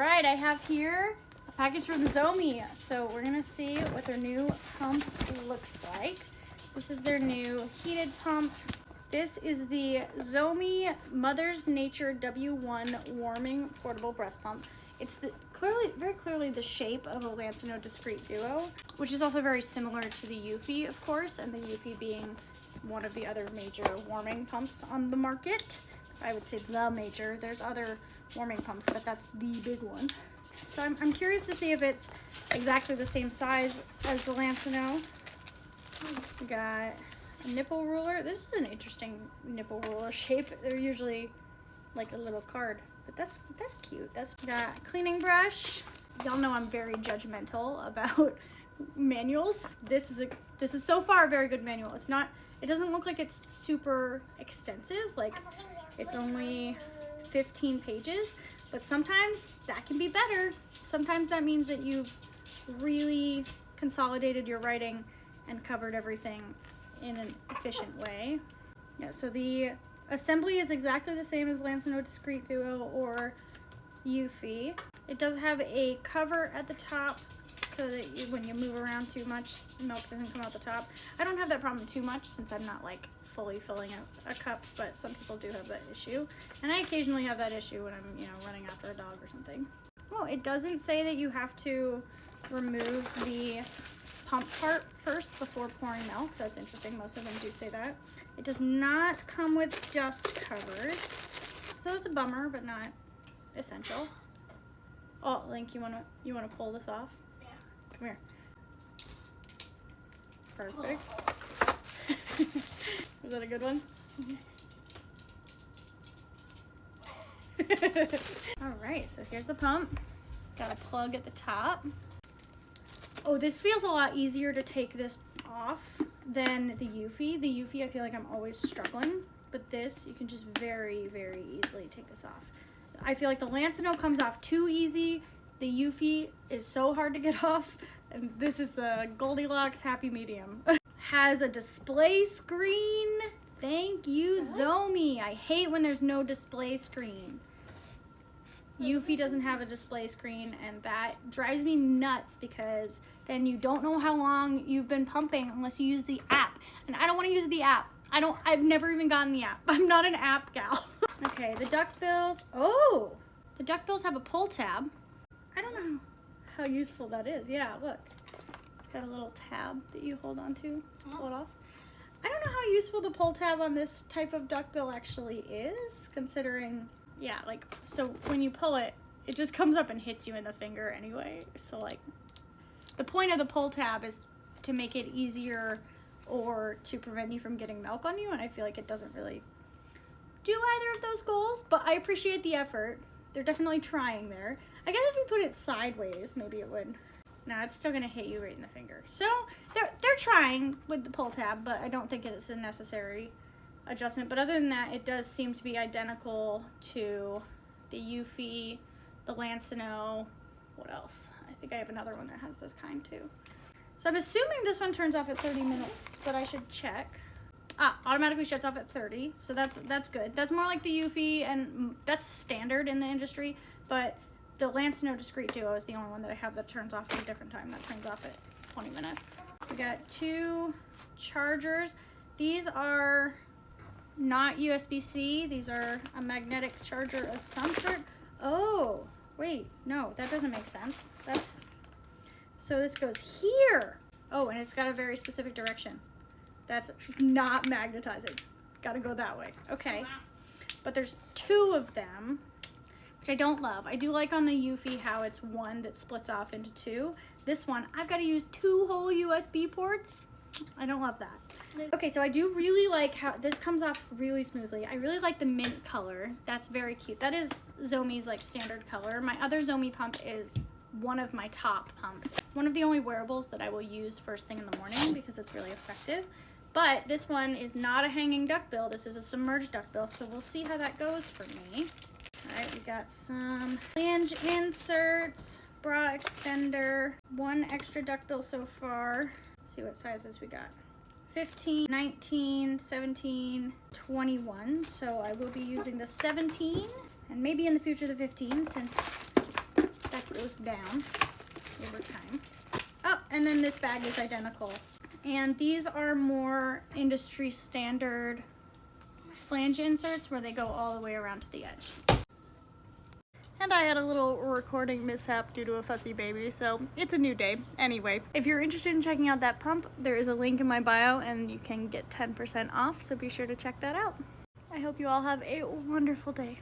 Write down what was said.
right, I have here a package from Zomee. So we're gonna see what their new pump looks like. This is their new heated pump. This is the Zomee Mother's Nature W1 Warming Portable Breast Pump. It's very clearly the shape of a Lancino Discreet Duo, which is also very similar to the Eufy, of course, and the Eufy being one of the other major warming pumps on the market. I would say the major. There's other warming pumps, but that's the big one. So I'm curious to see if it's exactly the same size as the Lancino. We got a nipple ruler. This is an interesting nipple ruler shape. They're usually like a little card, but that's cute. We got a cleaning brush. Y'all know I'm very judgmental about manuals. This is so far a very good manual. It doesn't look like it's super extensive. Like, it's only 15 pages, but sometimes that can be better. Sometimes that means that you've really consolidated your writing and covered everything in an efficient way. Yeah, so the assembly is exactly the same as Lancino Discreet Duo or Eufy. It does have a cover at the top so that when you move around too much, milk doesn't come out the top. I don't have that problem too much since I'm not like fully filling a cup, but some people do have that issue. And I occasionally have that issue when I'm, running after a dog or something. Oh, it doesn't say that you have to remove the pump part first before pouring milk. That's interesting. Most of them do say that. It does not come with dust covers, so it's a bummer, but not essential. Oh, Link, you wanna pull this off? Yeah. Come here. Perfect. Was that a good one? All right, so here's the pump. Got a plug at the top. Oh, this feels a lot easier to take this off than the Eufy. The Eufy, I feel like I'm always struggling, but this, you can just very, very easily take this off. I feel like the Lancino comes off too easy. The Eufy is so hard to get off, and this is a Goldilocks happy medium. Has a display screen. Thank you, Zomee. I hate when there's no display screen. Eufy doesn't have a display screen, and that drives me nuts because then you don't know how long you've been pumping unless you use the app. And I don't want to use the app. I've never even gotten the app. I'm not an app gal. Okay, the duckbills. Oh, the duckbills have a pull tab. I don't know how useful that is. Yeah, look. It's got a little tab that you hold on to pull it off. I don't know how useful the pull tab on this type of duckbill actually is, considering, yeah, like, so when you pull it, it just comes up and hits you in the finger anyway. So, like, the point of the pull tab is to make it easier or to prevent you from getting milk on you, and I feel like it doesn't really do either of those goals, but I appreciate the effort. They're definitely trying there. I guess if you put it sideways, maybe it would. Nah, it's still gonna hit you right in the finger. So they're trying with the pull tab, but I don't think it's a necessary adjustment. But other than that, it does seem to be identical to the Eufy, the Lancino. What else? I think I have another one that has this kind too. So I'm assuming this one turns off at 30 minutes, but I should check. Automatically shuts off at 30, so that's good. That's more like the Eufy, and that's standard in the industry, but the Lancino Discreet Duo is the only one that I have that turns off at a different time. That turns off at 20 minutes. We got 2 chargers. These are not USB-C. These are a magnetic charger of some sort. Oh, wait, no, that doesn't make sense. So this goes here. Oh, and it's got a very specific direction. That's not magnetizing. Gotta go that way. Okay. But there's 2 of them, which I don't love. I do like on the Eufy how it's one that splits off into 2. This one, I've got to use 2 whole USB ports. I don't love that. Okay, so I do really like how this comes off really smoothly. I really like the mint color. That's very cute. That is Zomee's like standard color. My other Zomee pump is one of my top pumps. One of the only wearables that I will use first thing in the morning because it's really effective. But this one is not a hanging duckbill. This is a submerged duckbill, so we'll see how that goes for me. All right, we got some flange inserts, bra extender, 1 extra duckbill so far. Let's see what sizes we got. 15, 19, 17, 21. So I will be using the 17 and maybe in the future the 15 since down. Give her time. Oh, and then this bag is identical. And these are more industry standard flange inserts where they go all the way around to the edge. And I had a little recording mishap due to a fussy baby, so it's a new day. Anyway, if you're interested in checking out that pump, there is a link in my bio and you can get 10% off, so be sure to check that out. I hope you all have a wonderful day.